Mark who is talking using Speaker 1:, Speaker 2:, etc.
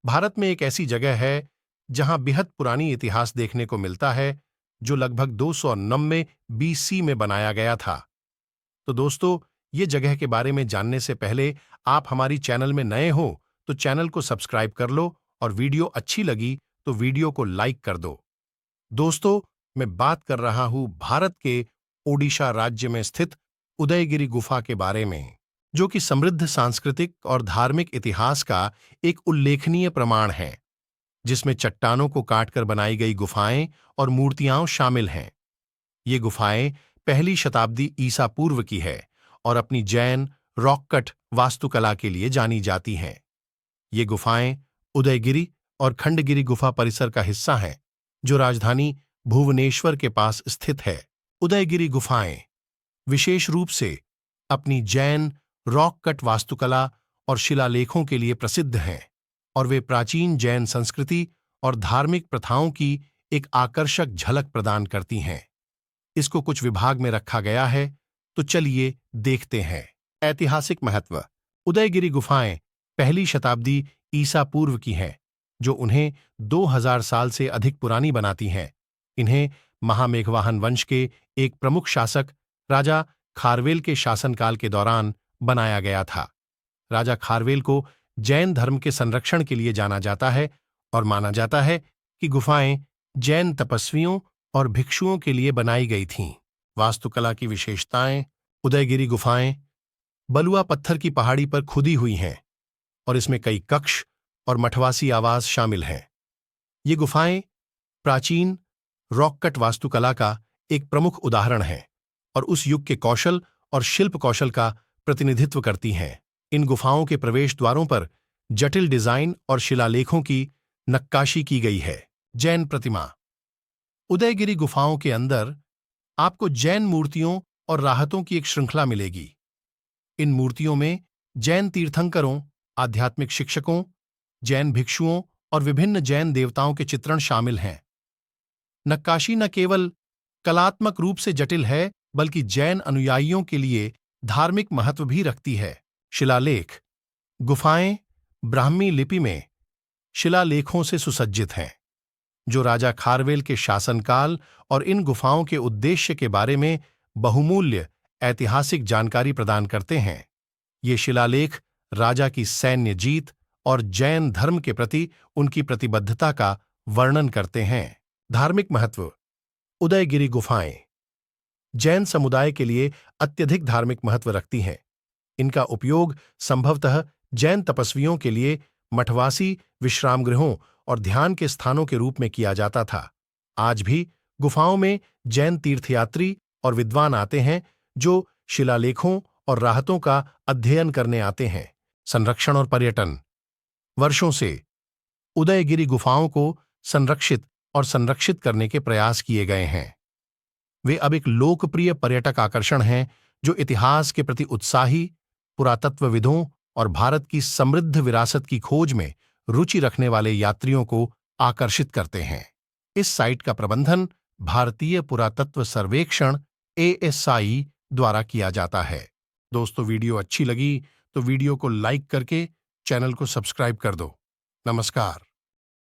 Speaker 1: भारत में एक ऐसी जगह है जहां बेहद पुरानी इतिहास देखने को मिलता है, जो लगभग 290 बीसी में बनाया गया था। तो दोस्तों, ये जगह के बारे में जानने से पहले आप हमारी चैनल में नए हो तो चैनल को सब्सक्राइब कर लो और वीडियो अच्छी लगी तो वीडियो को लाइक कर दो। दोस्तों, मैं बात कर रहा हूं भारत के ओडिशा राज्य में स्थित उदयगिरी गुफा के बारे में, जो कि समृद्ध सांस्कृतिक और धार्मिक इतिहास का एक उल्लेखनीय प्रमाण है, जिसमें चट्टानों को काटकर बनाई गई गुफाएं और मूर्तियां शामिल हैं। ये गुफाएं पहली शताब्दी ईसा पूर्व की है और अपनी जैन रॉक कट वास्तुकला के लिए जानी जाती हैं। ये गुफाएं उदयगिरी और खंडगिरी गुफा परिसर का हिस्सा हैं, जो राजधानी भुवनेश्वर के पास स्थित है। उदयगिरी गुफाएं विशेष रूप से अपनी जैन रॉक कट वास्तुकला और शिलालेखों के लिए प्रसिद्ध हैं, और वे प्राचीन जैन संस्कृति और धार्मिक प्रथाओं की एक आकर्षक झलक प्रदान करती हैं। इसको कुछ विभाग में रखा गया है, तो चलिए देखते हैं। ऐतिहासिक महत्व। उदयगिरी गुफाएं पहली शताब्दी ईसा पूर्व की हैं, जो उन्हें 2000 साल से अधिक पुरानी बनाती हैं। इन्हें महामेघवाहन वंश के एक प्रमुख शासक राजा खारवेल के शासनकाल के दौरान बनाया गया था। राजा खारवेल को जैन धर्म के संरक्षण के लिए जाना जाता है और माना जाता है कि गुफाएं जैन तपस्वियों और भिक्षुओं के लिए बनाई गई थीं। वास्तुकला की विशेषताएं। उदयगिरी गुफाएं बलुआ पत्थर की पहाड़ी पर खुदी हुई हैं और इसमें कई कक्ष और मठवासी आवास शामिल हैं। ये गुफाएं प्राचीन रॉककट वास्तुकला का एक प्रमुख उदाहरण हैं और उस युग के कौशल और शिल्प कौशल का प्रतिनिधित्व करती हैं। इन गुफाओं के प्रवेश द्वारों पर जटिल डिजाइन और शिलालेखों की नक्काशी की गई है। जैन प्रतिमा। उदयगिरी गुफाओं के अंदर आपको जैन मूर्तियों और राहतों की एक श्रृंखला मिलेगी। इन मूर्तियों में जैन तीर्थंकरों, आध्यात्मिक शिक्षकों, जैन भिक्षुओं और विभिन्न जैन देवताओं के चित्रण शामिल हैं। नक्काशी न केवल कलात्मक रूप से जटिल है, बल्कि जैन अनुयायियों के लिए धार्मिक महत्व भी रखती है। शिलालेख। गुफाएं ब्राह्मी लिपि में शिलालेखों से सुसज्जित हैं, जो राजा खारवेल के शासनकाल और इन गुफाओं के उद्देश्य के बारे में बहुमूल्य ऐतिहासिक जानकारी प्रदान करते हैं। ये शिलालेख राजा की सैन्य जीत और जैन धर्म के प्रति उनकी प्रतिबद्धता का वर्णन करते हैं। धार्मिक महत्व। उदयगिरी गुफाएं जैन समुदाय के लिए अत्यधिक धार्मिक महत्व रखती हैं। इनका उपयोग संभवतः जैन तपस्वियों के लिए मठवासी विश्रामगृहों और ध्यान के स्थानों के रूप में किया जाता था। आज भी गुफाओं में जैन तीर्थयात्री और विद्वान आते हैं, जो शिलालेखों और राहतों का अध्ययन करने आते हैं। संरक्षण और पर्यटन। वर्षों से उदयगिरी गुफाओं को संरक्षित करने के प्रयास किए गए हैं। वे अब एक लोकप्रिय पर्यटक आकर्षण हैं, जो इतिहास के प्रति उत्साही पुरातत्वविदों और भारत की समृद्ध विरासत की खोज में रुचि रखने वाले यात्रियों को आकर्षित करते हैं। इस साइट का प्रबंधन भारतीय पुरातत्व सर्वेक्षण ASI द्वारा किया जाता है। दोस्तों, वीडियो अच्छी लगी तो वीडियो को लाइक करके चैनल को सब्सक्राइब कर दो। नमस्कार।